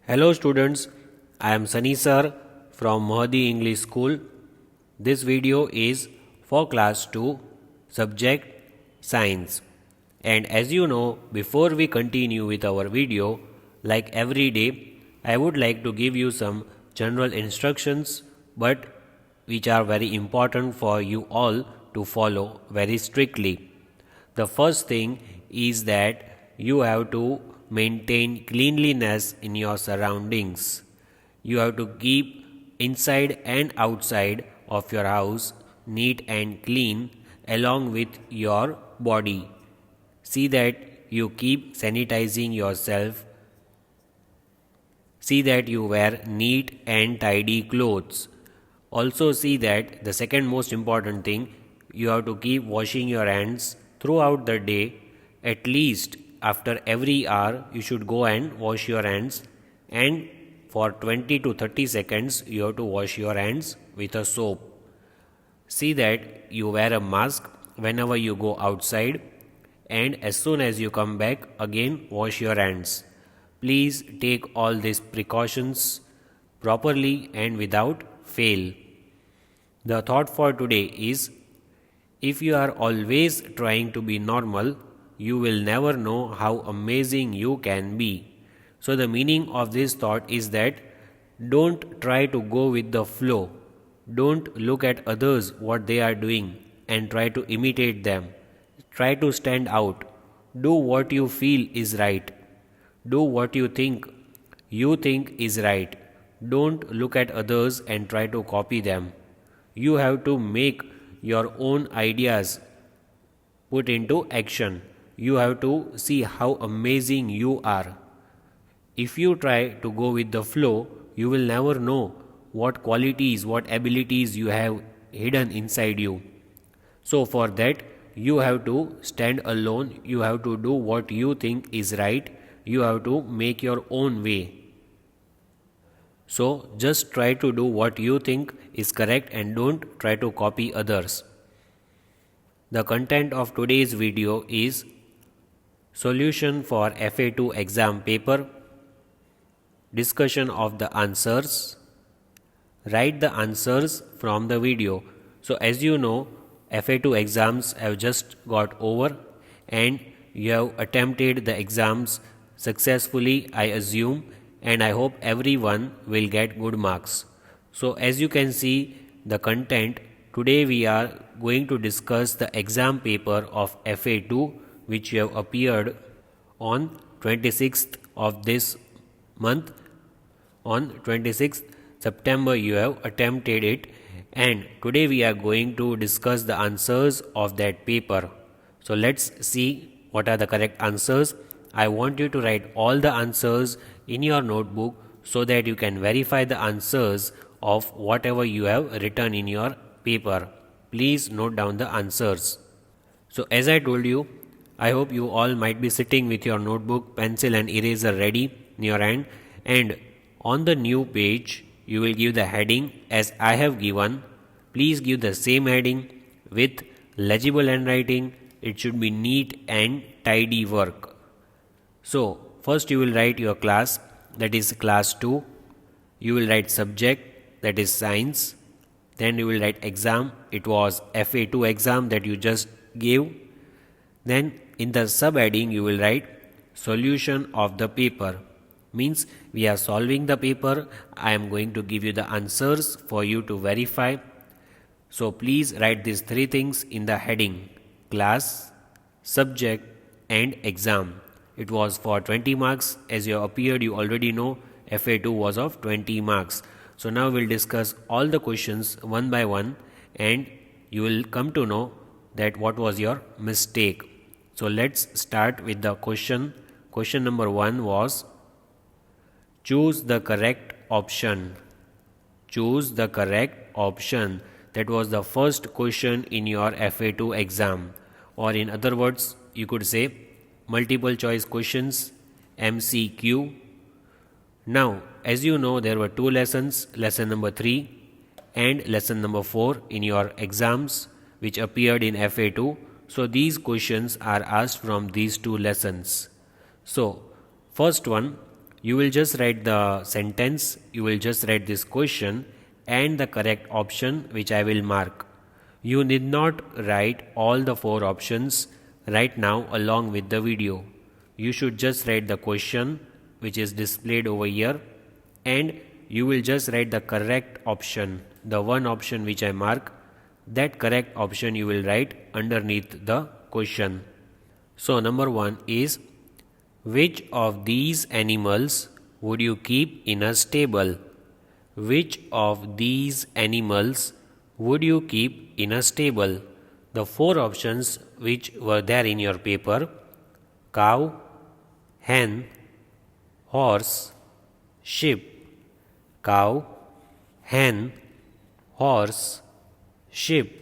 Hello students, I am Sunny sir from Mohadi English School. This video is for class 2 subject science. And as you know, before we continue with our video, like every day, I would like to give you some general instructions but which are very important for you all to follow very strictly. The first thing is that you have to maintain cleanliness in your surroundings. You have to keep inside and outside of your house neat and clean along with your body. See that you keep sanitizing yourself. See that you wear neat and tidy clothes. Also, see that the second most important thing, you have to keep washing your hands throughout the day. At least after every hour, you should go and wash your hands, and for 20 to 30 seconds, you have to wash your hands with a soap. See that you wear a mask whenever you go outside, and as soon as you come back, again wash your hands. Please take all these precautions properly and without fail. The thought for today is, if you are always trying to be normal, you will never know how amazing you can be. So, the meaning of this thought is that don't try to go with the flow. Don't look at others what they are doing and try to imitate them. Try to stand out. Do what you feel is right. Do what you think is right. Don't look at others and try to copy them. You have to make your own ideas put into action. You have to see how amazing you are. If you try to go with the flow, you will never know what qualities, what abilities you have hidden inside you. So, for that, you have to stand alone. You have to do what you think is right. You have to make your own way. So, just try to do what you think is correct and don't try to copy others. The content of today's video is solution for FA2 exam paper, discussion of the answers, write the answers from the video. So, as you know, FA2 exams have just got over and you have attempted the exams successfully, I assume, and I hope everyone will get good marks. So, as you can see the content, today we are going to discuss the exam paper of FA2 which have appeared on 26th of this month. On 26th September you have attempted it, and today we are going to discuss the answers of that paper. So let's see what are the correct answers. I want you to write all the answers in your notebook so that you can verify the answers of whatever you have written in your paper. Please note down the answers. So as I told you, I hope you all might be sitting with your notebook, pencil and eraser ready in your hand, and on the new page you will give the heading as I have given. Please give the same heading with legible handwriting. It should be neat and tidy work. So, first you will write your class, that is class 2. You will write subject, that is science. Then you will write exam, it was FA2 exam that you just gave. Then in the subheading you will write solution of the paper. Means we are solving the paper. I am going to give you the answers for you to verify. So please write these three things in the heading: class, subject and exam. It was for 20 marks. As you appeared, you already know FA2 was of 20 marks. So now we'll discuss all the questions one by one and you will come to know that what was your mistake. So let's start with the question. Question number 1 was, choose the correct option. Choose the correct option. That was the first question in your FA2 exam, or in other words you could say multiple choice questions, MCQ. Now as you know, there were two lessons, lesson number 3 and lesson number 4 in your exams which appeared in FA2. So these questions are asked from these two lessons. So first one, You will just write the sentence, you will just write this question and the correct option which I will mark. You need not write all the 4 options right now along with the video. You should just write the question which is displayed over here, and you will just write the correct option, the one option which I mark. That correct option you will write underneath the question. So number 1 is, which of these animals would you keep in a stable? Which of these animals would you keep in a stable? The 4 options which were there in your paper: cow, hen, horse, sheep. Cow, hen, horse, sheep.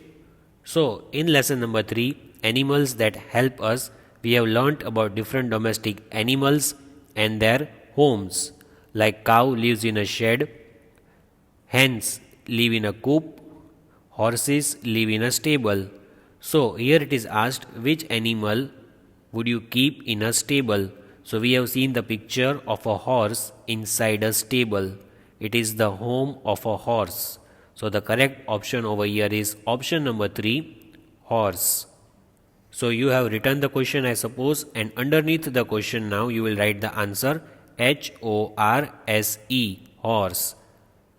So in lesson number 3, animals that help us, we have learnt about different domestic animals and their homes. Like cow lives in a shed, hens live in a coop, horses live in a stable. So here it is asked, which animal would you keep in a stable? So we have seen the picture of a horse inside a stable. It is the home of a horse. So the correct option over here is option number 3, horse. So you have written the question, I suppose, and underneath the question now you will write the answer, HORSE, horse.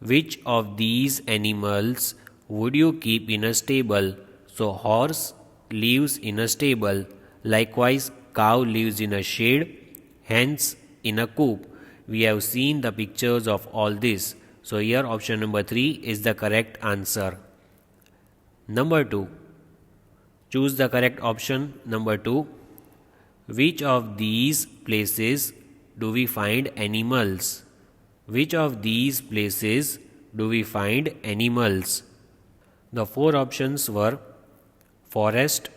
Which of these animals would you keep in a stable? So horse lives in a stable. Likewise, cow lives in a shed, hens in a coop. We have seen the pictures of all this. So here option number 3 is the correct answer. Number 2. Choose the correct option. Number 2. Which of these places do we find animals? Which of these places do we find animals? The 4 options were forest,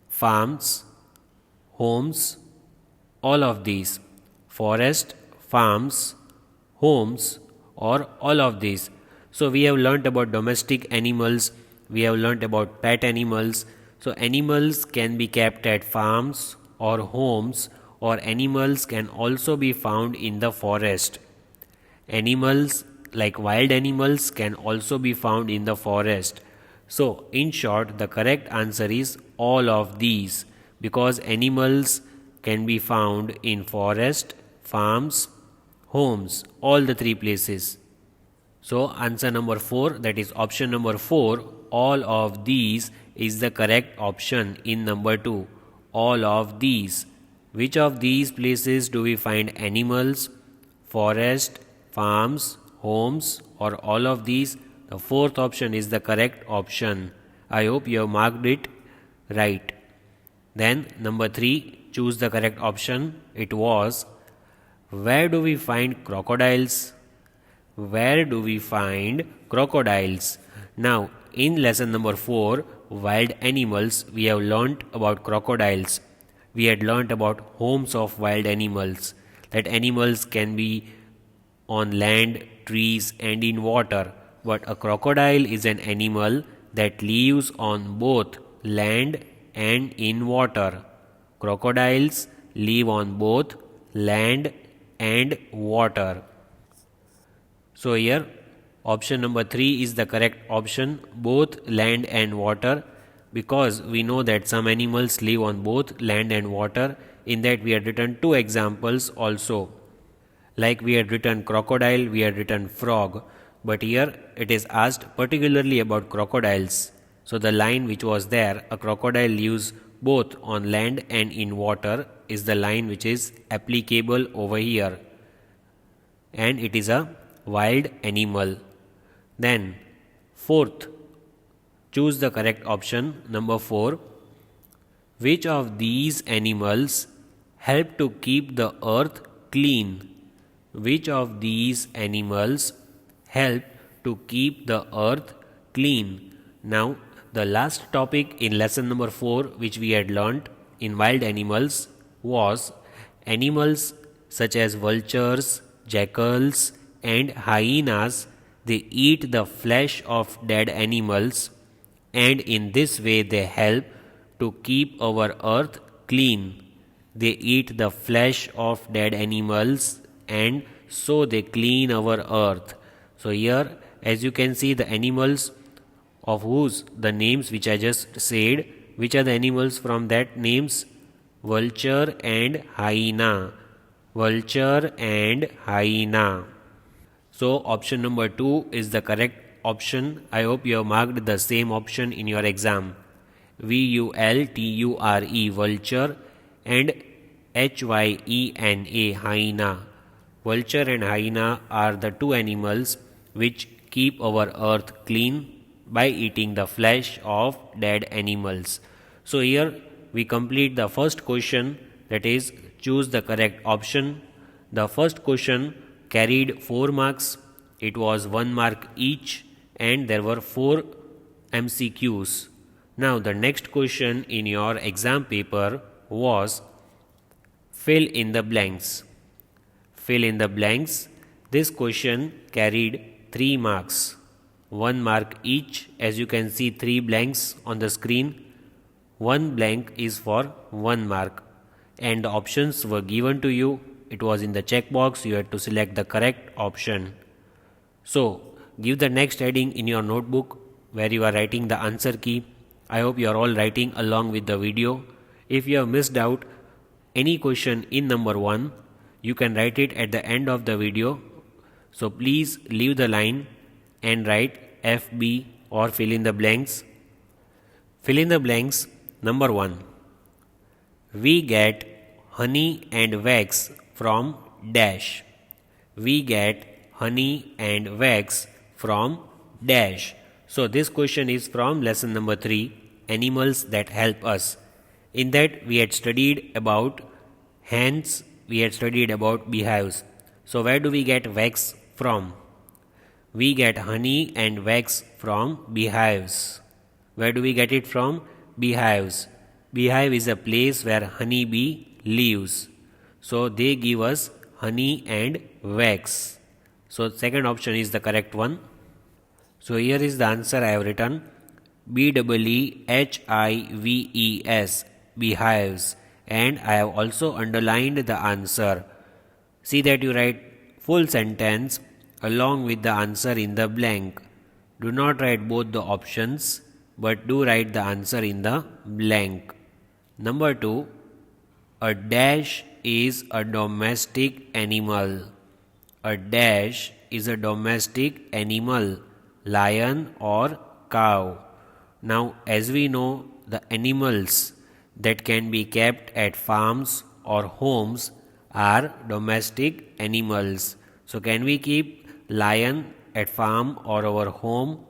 farms, homes, all of these. Forest, farms, homes, or all of these. So we have learnt about domestic animals, we have learnt about pet animals. So animals can be kept at farms or homes, or animals can also be found in the forest. Animals like wild animals can also be found in the forest. So in short, the correct answer is all of these, because animals can be found in forest, farms, homes, all the 3 places. So answer number 4, that is option number 4, all of these, is the correct option in number 2. All of these. Which of these places do we find animals? Forest, farms, homes, or all of these? The 4th option is the correct option. I hope you have marked it right. Then number 3, choose the correct option. It was, where do we find crocodiles? Where do we find crocodiles? Now in lesson number 4, wild animals, we have learnt about crocodiles. We had learnt about homes of wild animals, that animals can be on land, trees, and in water. But a crocodile is an animal that lives on both land and in water. Crocodiles live on both land and water. So here option number 3 is the correct option, both land and water, because we know that some animals live on both land and water. In that we had written 2 examples also. Like we had written crocodile, we had written frog, but here it is asked particularly about crocodiles. So the line which was there, a crocodile lives both on land and in water, is the line which is applicable over here, and it is a wild animal. Then 4th, choose the correct option, number 4. Which of these animals help to keep the earth clean? Which of these animals help to keep the earth clean? Now the last topic in lesson number 4 which we had learnt in wild animals was animals such as vultures, jackals, and hyenas. They eat the flesh of dead animals, and in this way they help to keep our earth clean. They eat the flesh of dead animals and so they clean our earth. So here, as you can see, the animals of whose the names which I just said, which are the animals from that names? Vulture and hyena. Vulture and hyena. So option number 2 is the correct option. I hope you have marked the same option in your exam. vulture, vulture, and hyena, hyena. Vulture and hyena are the two animals which keep our earth clean by eating the flesh of dead animals. So here we complete the first question, that is choose the correct option. The first question carried 4 marks. It was 1 mark each and there were 4 MCQs. Now the next question in your exam paper was fill in the blanks. Fill in the blanks. This question carried 3 marks. 1 mark each. As you can see, 3 blanks on the screen. 1 blank is for 1 mark. And the options were given to you. It was in the checkbox. You had to select the correct option. So, give the next heading in your notebook where you are writing the answer key. I hope you are all writing along with the video. If you have missed out any question in number 1, you can write it at the end of the video. So please leave the line and write FB or fill in the blanks. Fill in the blanks. Number 1. We get honey and wax from dash. We get honey and wax from dash. So this question is from lesson number 3, animals that help us. In that we had studied about hens, we had studied about beehives. So where do we get wax from? We get honey and wax from beehives. Where do we get it from? Beehives. Beehive is a place where honey bee lives. So they give us honey and wax. So second option is the correct one. So here is the answer I have written. BEEHIVES, beehives, and I have also underlined the answer. See that you write full sentence along with the answer in the blank. Do not write both the options, but do write the answer in the blank. Number 2, a dash is a domestic animal. A dash is a domestic animal, lion or cow. Now, as we know, the animals that can be kept at farms or homes are domestic animals. So, can we keep lion at farm or our home?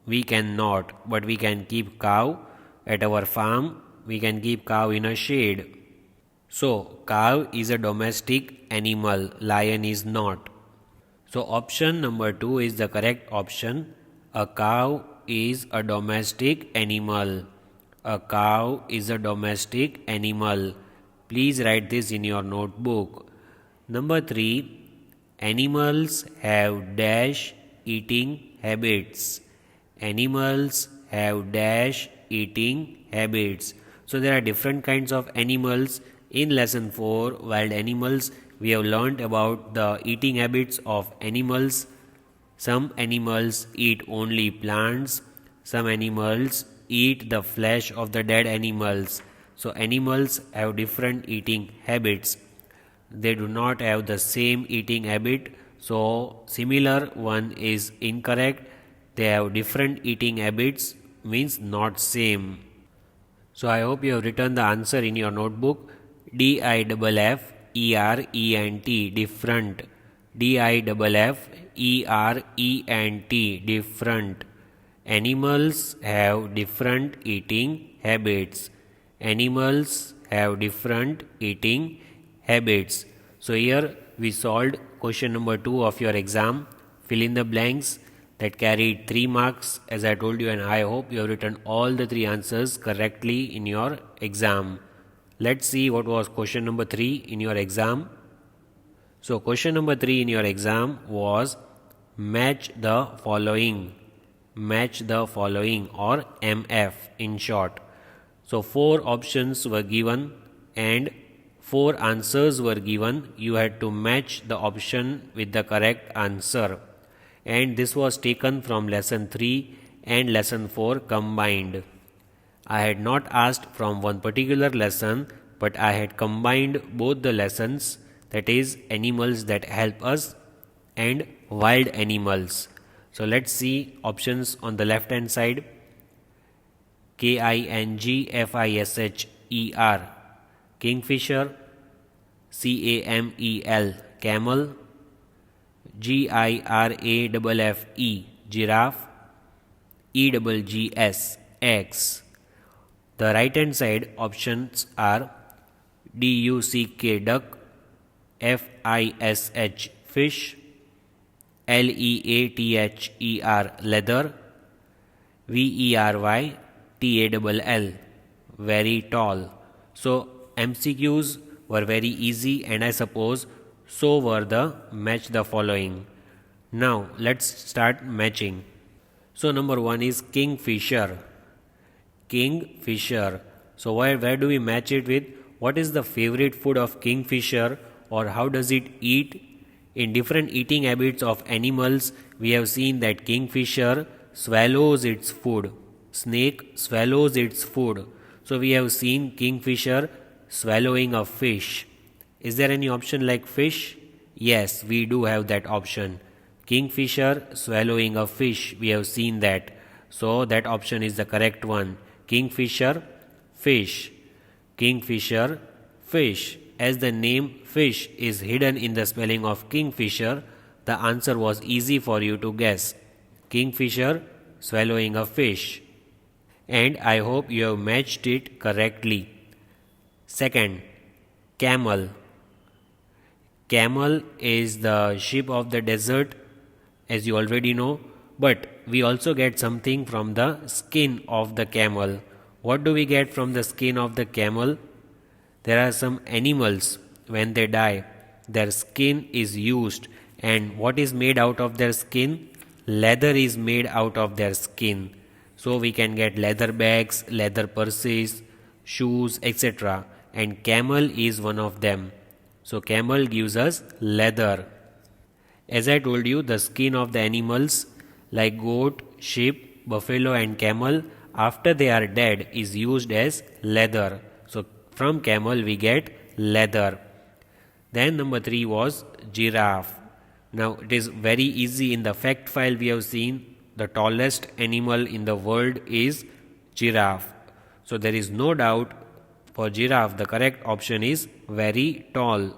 We cannot, but we can keep cow at our farm. We can keep cow in a shade. So, cow is a domestic animal, lion is not. So, option number 2 is the correct option. A cow is a domestic animal. A cow is a domestic animal. Please write this in your notebook. Number 3, animals have dash eating habits. Animals have dash eating habits. So there are different kinds of animals. In lesson 4, wild animals, we have learnt about the eating habits of animals. Some animals eat only plants. Some animals eat the flesh of the dead animals. So animals have different eating habits. They do not have the same eating habit. So similar one is incorrect. They have different eating habits means not same. So I hope you have written the answer in your notebook. DIFFERENT, different. DIFFERENT, different. Animals have different eating habits. Animals have different eating habits. So here we solved question number 2 of your exam. Fill in the blanks that carried 3 marks, as I told you, and I hope you have written all the 3 answers correctly in your exam. Let's see what was question number 3 in your exam. So question number 3 in your exam was match the following. Match the following, or MF in short. So 4 options were given and 4 answers were given. You had to match the option with the correct answer. And this was taken from lesson 3 and lesson 4 combined. I had not asked from one particular lesson, but I had combined both the lessons, that is, animals that help us and wild animals. So let's see options on the left hand side. KINGFISHER, kingfisher. CAMEL, camel. GIRAFFE, giraffe. EGGS, eggs. The right hand side options are DUCK, duck. FISH, fish. LEATHER, leather. VERY TALL, very tall. So MCQs were very easy, and I suppose so were the match the following. Now let's start matching. So number 1 is kingfisher. Kingfisher. So where do we match it with? What is the favorite food of kingfisher, or how does it eat? In different eating habits of animals, we have seen that kingfisher swallows its food. Snake swallows its food. So we have seen kingfisher swallowing a fish. Is there any option like fish? Yes, we do have that option. Kingfisher swallowing a fish. We have seen that. So that option is the correct one. Kingfisher, fish. Kingfisher, fish. As the name fish is hidden in the spelling of kingfisher, the answer was easy for you to guess. Kingfisher swallowing a fish. And I hope you have matched it correctly. Second, camel. Camel is the sheep of the desert, as you already know, but we also get something from the skin of the camel. What do we get from the skin of the camel? There are some animals, when they die, their skin is used, and what is made out of their skin? Leather is made out of their skin. So we can get leather bags, leather purses, shoes, etc. And camel is one of them. So camel gives us leather. As I told you, the skin of the animals like goat, sheep, buffalo and camel, after they are dead, is used as leather. So from camel we get leather. Then number 3 was giraffe. Now it is very easy. In the fact file we have seen the tallest animal in the world is giraffe. So there is no doubt for giraffe the correct option is very tall.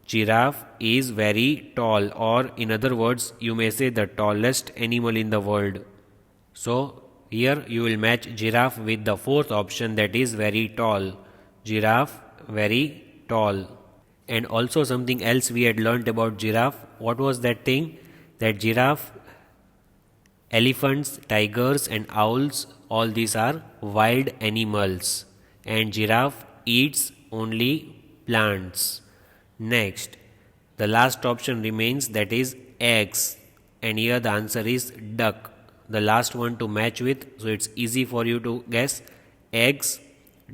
Giraffe is very tall, or in other words you may say the tallest animal in the world. So here you will match giraffe with the fourth option, that is very tall. Giraffe, very tall. And also something else we had learnt about giraffe. What was that thing? That giraffe, elephants, tigers and owls, all these are wild animals. And giraffe eats only plants. Next, the last option remains, that is eggs. And here the answer is duck. The last one to match with, so it's easy for you to guess. Eggs,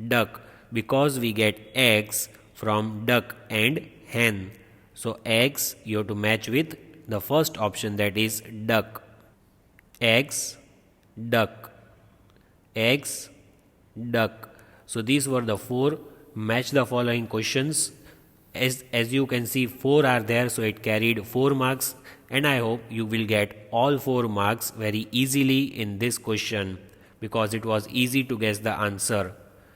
duck. Because we get eggs from duck and hen. So eggs you have to match with the first option, that is duck. Eggs, duck. Eggs, duck. So these were the 4 match the following questions. As you can see, 4 are there, so it carried 4 marks, and I hope you will get all 4 marks very easily in this question, because it was easy to guess the answer.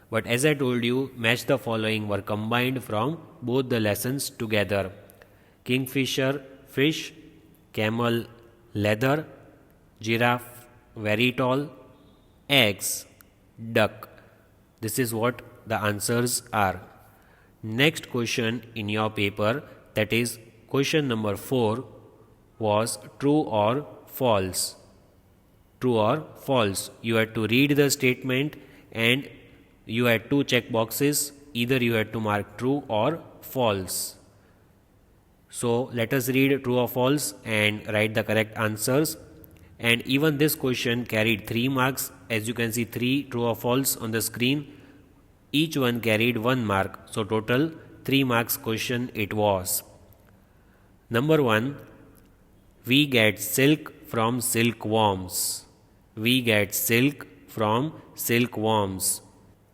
But as I told you, match the following were combined from both the lessons together. Kingfisher, fish. Camel, leather. Giraffe, very tall. Eggs, duck. This is what the answers are. Next question in your paper, that is question number 4, was true or false. True or false. You had to read the statement and you had 2 check boxes. Either you had to mark true or false. So let us read true or false and write the correct answers. And even this question carried 3 marks. As you can see, 3 true or false on the screen. Each one carried 1 mark. So total 3 marks question it was. Number 1, we get silk from silkworms. We get silk from silkworms.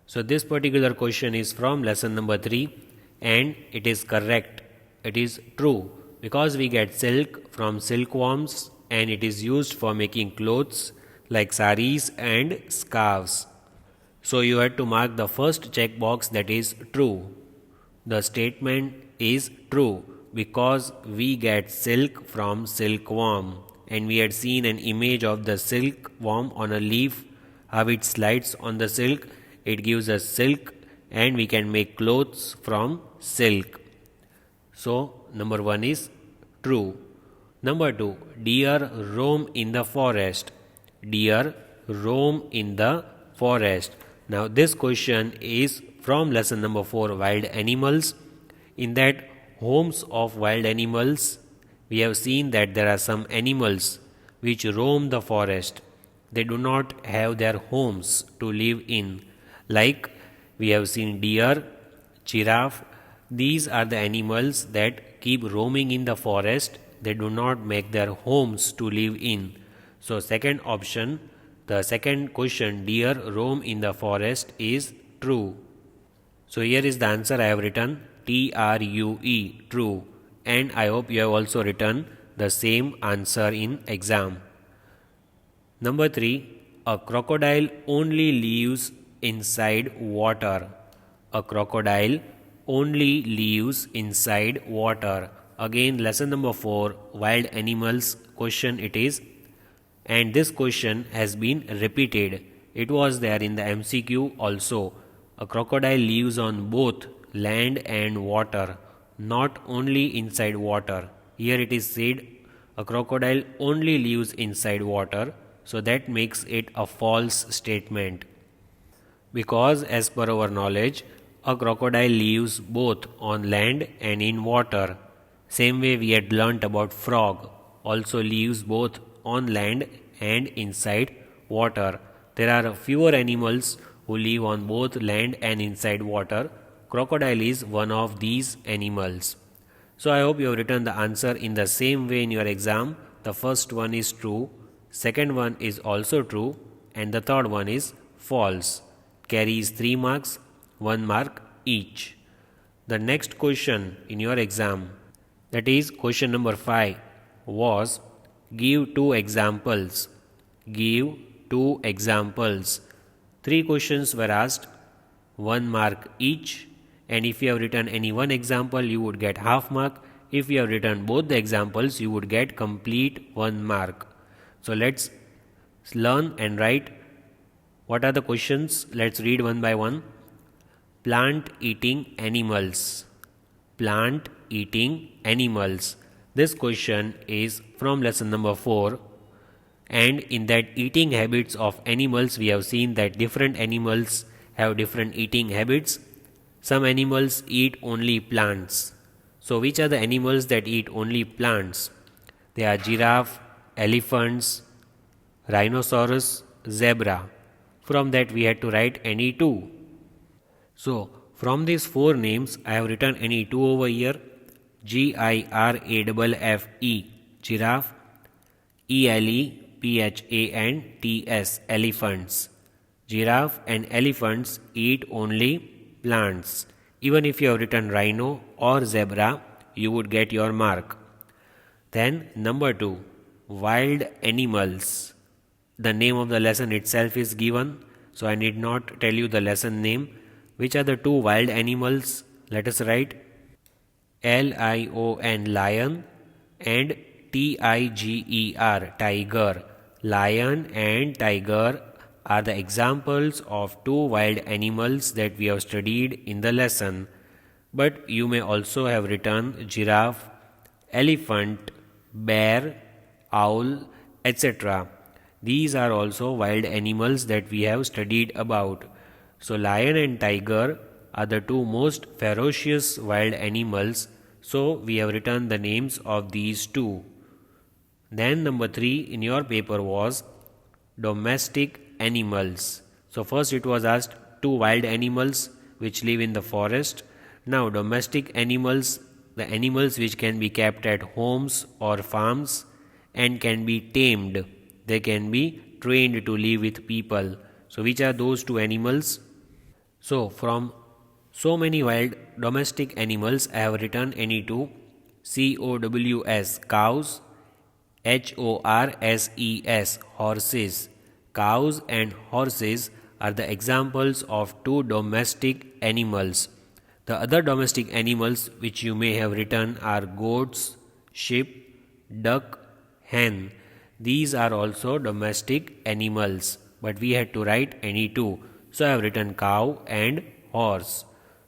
So this particular question is from lesson number 3 and it is correct. It is true because we get silk from silkworms and it is used for making clothes like saris and scarves. So you have to mark the first checkbox, that is true. The statement is true because we get silk from silkworm, and we had seen an image of the silkworm on a leaf, how it slides on the silk. It gives us silk and we can make clothes from silk. So number 1 is true. Number 2, deer roam in the forest. Deer roam in the forest. Now this question is from lesson number 4, wild animals. In that homes of wild animals, we have seen that there are some animals which roam the forest. They do not have their homes to live in. Like we have seen deer, giraffe. These are the animals that keep roaming in the forest. They do not make their homes to live in. So second option, the second question, deer roam in the forest, is true. So here is the answer I have written, TRUE, true. And I hope you have also written the same answer in exam. Number 3, a crocodile only lives inside water. A crocodile only lives inside water. Again, lesson number 4, wild animals question it is. And this question has been repeated. It was there in the MCQ also. A crocodile lives on both land and water, not only inside water. Here it is said a crocodile only lives inside water, so that makes it a false statement. Because as per our knowledge, a crocodile lives both on land and in water. Same way we had learnt about frog, also lives both on land and inside water. There are fewer animals who live on both land and inside water. Crocodile is one of these animals. So I hope you have written the answer in the same way in your exam. The first one is true, second one is also true, and the third one is false. Carries 3 marks, 1 mark each. The next question in your exam, that is question number 5, was give 2 examples. Give 2 examples. 3 questions were asked, 1 mark each, and if you have written any one example, you would get half mark. If you have written both the examples, you would get complete 1 mark. So let's learn and write what are the questions. Let's read one by one. Plant eating animals. Plant eating animals. This question is from lesson number 4. And in that eating habits of animals, we have seen that different animals have different eating habits. Some animals eat only plants. So which are the animals that eat only plants? They are giraffe, elephants, rhinoceros, zebra. From that we had to write any 2. So from these 4 names, I have written any 2 over here. GIRAFFE, giraffe, ELEPHANTS, elephants. Giraffe and elephants eat only plants. Even if you have written rhino or zebra, you would get your mark. Then number 2, wild animals. The name of the lesson itself is given, so I need not tell you the lesson name. Which are the 2 wild animals? Let us write. LION, lion, and TIGER, tiger. Lion and tiger are the examples of 2 wild animals that we have studied in the lesson. But you may also have written giraffe, elephant, bear, owl, etc. These are also wild animals that we have studied about. So lion and tiger are the 2 most ferocious wild animals. So we have written the names of these 2. Then number 3 in your paper was domestic animals. So first it was asked 2 wild animals which live in the forest. Now, domestic animals, the animals which can be kept at homes or farms and can be tamed, they can be trained to live with people. So, which are those two animals? So, from so many wild domestic animals, I have written any two: COWS, cows; HORSES, horses. Cows and horses are the examples of two domestic animals. The other domestic animals which you may have written are goats, sheep, duck, hen. These are also domestic animals, but we had to write any two. So I have written cow and horse.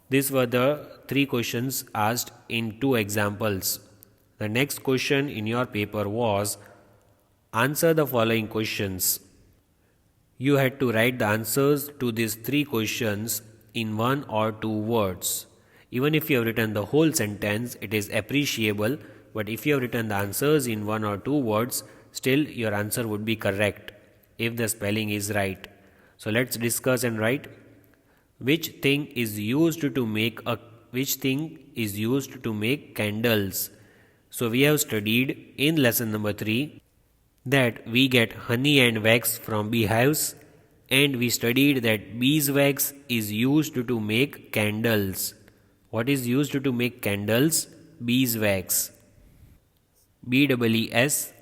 These were the three questions asked in two examples. The next question in your paper was answer the following questions. You had to write the answers to these three questions in one or two words. Even if you have written the whole sentence, it is appreciable, but if you have written the answers in one or two words, still your answer would be correct if the spelling is right. So let's discuss and write. Which thing is used to make candles? So we have studied in lesson number 3 that we get honey and wax from beehives, and we studied that beeswax is used to make candles. What is used to make candles? Beeswax. BEESWAX,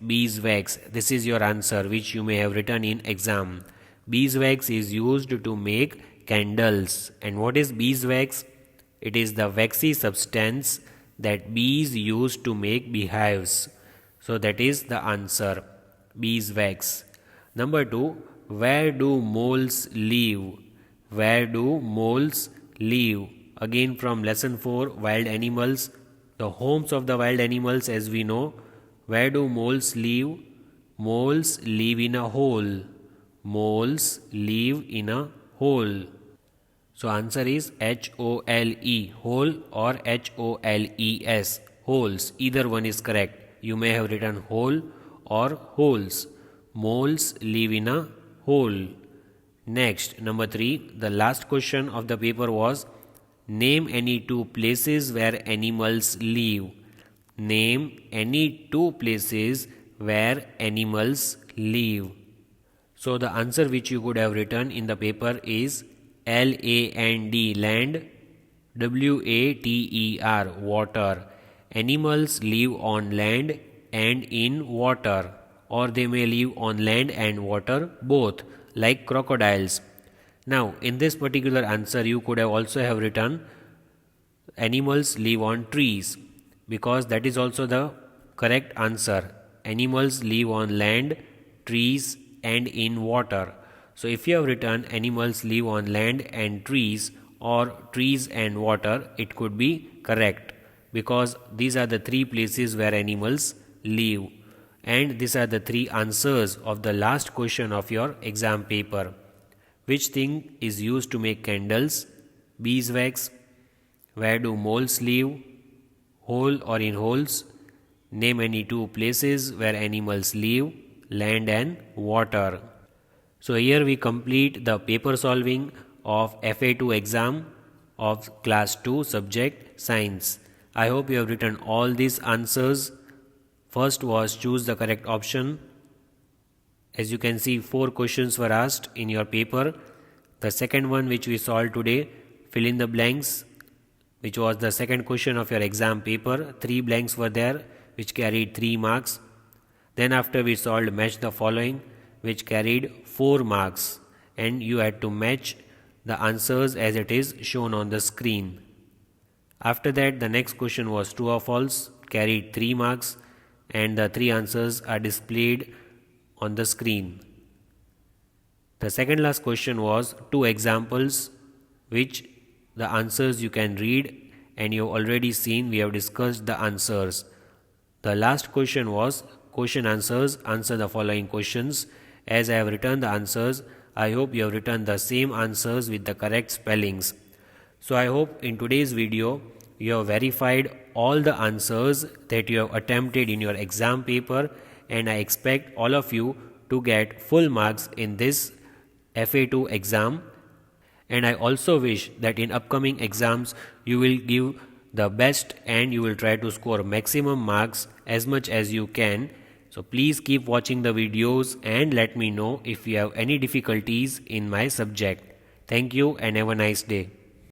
beeswax. This is your answer which you may have written in exam. Beeswax is used to make candles. And what is beeswax? It is the waxy substance that bees use to make beehives. So that is the answer, beeswax. Number 2, where do moles live? Where do moles live? Again from lesson 4, wild animals. The homes of the wild animals, as we know. Where do moles live? Moles live in a hole. Moles live in a hole. So answer is HOLE, hole, or HOLES, holes. Either one is correct. You may have written hole or holes. Moles live in a hole. Next, number 3, the last question of the paper was name any two places where animals live. Name any two places where animals live. So the answer which you could have written in the paper is LAND, land, WATER, water. Animals live on land and in water, or they may live on land and water both, like crocodiles. Now, in this particular answer, you could have also have written animals live on trees, because that is also the correct answer. Animals live on land, trees, and in water. So, if you have written animals live on land and trees, or trees and water, it could be correct, because these are the three places where animals live. And these are the three answers of the last question of your exam paper. Which thing is used to make candles? Beeswax. Where do moles live? Hole or in holes. Name any two places where animals live, land and water. So here we complete the paper solving of FA2 exam of class 2 subject science. I hope you have written all these answers. First was choose the correct option. As you can see, 4 questions were asked in your paper. The second one which we solved today, fill in the blanks, which was the second question of your exam paper. 3 blanks were there which carried 3 marks. Then after we solved match the following, which carried 4 marks, and you had to match the answers as it is shown on the screen. After that, the next question was true or false, carried 3 marks, and the 3 answers are displayed on the screen. The second last question was 2 examples, which the answers you can read, and you have already seen we have discussed the answers. The last question was question answers, answer the following questions. As I have written the answers, I hope you have written the same answers with the correct spellings. So I hope in today's video you have verified all the answers that you have attempted in your exam paper, and I expect all of you to get full marks in this FA2 exam. And I also wish that in upcoming exams you will give the best and you will try to score maximum marks as much as you can. So please keep watching the videos and let me know if you have any difficulties in my subject. Thank you and have a nice day.